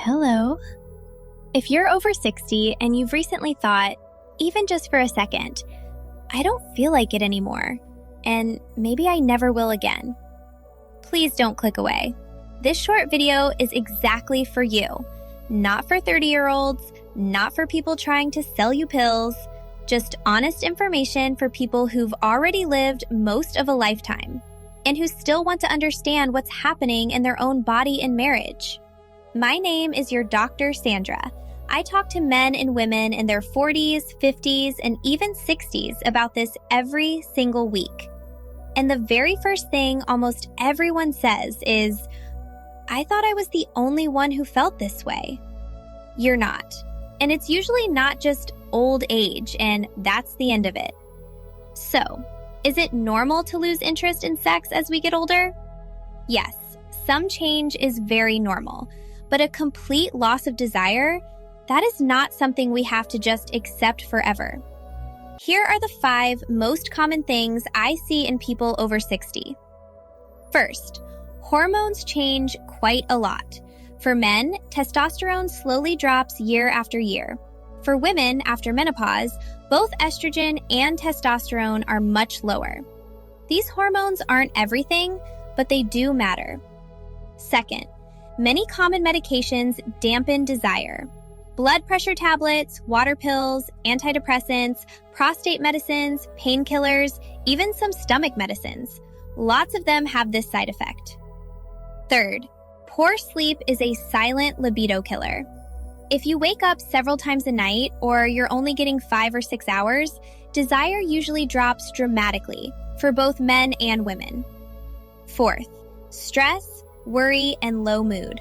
Hello. If you're over 60 and you've recently thought, even just for a second, I don't feel like it anymore, and maybe I never will again, please don't click away. This short video is exactly for you. Not for 30-year-olds, not for people trying to sell you pills, just honest information for people who've already lived most of a lifetime and who still want to understand what's happening in their own body and marriage. My name is your Dr. Sandra. I talk to men and women in their 40s, 50s, and even 60s about this every single week. And the very first thing almost everyone says is, I thought I was the only one who felt this way. You're not. And it's usually not just old age, and that's the end of it. So, is it normal to lose interest in sex as we get older? Yes, some change is very normal, but a complete loss of desire, that is not something we have to just accept forever. Here are the 5 most common things I see in people over 60. First, hormones change quite a lot. For men, testosterone slowly drops year after year. For women, after menopause, both estrogen and testosterone are much lower. These hormones aren't everything, but they do matter. Second, many common medications dampen desire. Blood pressure tablets, water pills, antidepressants, prostate medicines, painkillers, even some stomach medicines. Lots of them have this side effect. Third, poor sleep is a silent libido killer. If you wake up several times a night or you're only getting 5 or 6 hours, desire usually drops dramatically for both men and women. Fourth, stress, worry, and low mood.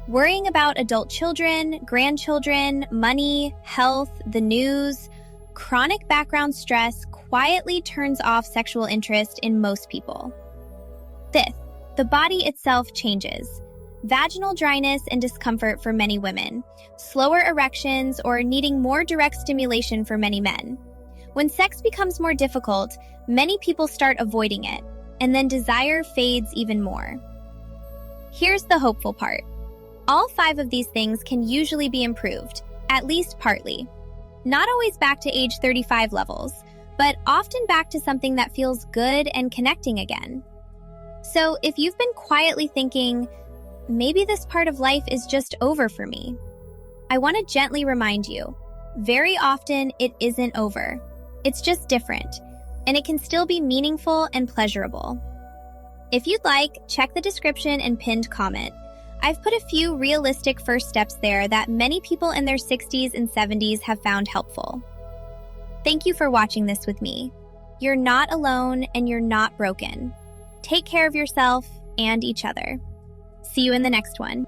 Worrying about adult children, grandchildren, money, health, the news, chronic background stress quietly turns off sexual interest in most people. Fifth, the body itself changes. Vaginal dryness and discomfort for many women, slower erections, or needing more direct stimulation for many men. When sex becomes more difficult, many people start avoiding it, and then desire fades even more. Here's the hopeful part. All 5 of these things can usually be improved, at least partly. Not always back to age 35 levels, but often back to something that feels good and connecting again. So if you've been quietly thinking, maybe this part of life is just over for me, I want to gently remind you, very often it isn't over. It's just different, and it can still be meaningful and pleasurable. If you'd like, check the description and pinned comment. I've put a few realistic first steps there that many people in their 60s and 70s have found helpful. Thank you for watching this with me. You're not alone and you're not broken. Take care of yourself and each other. See you in the next one.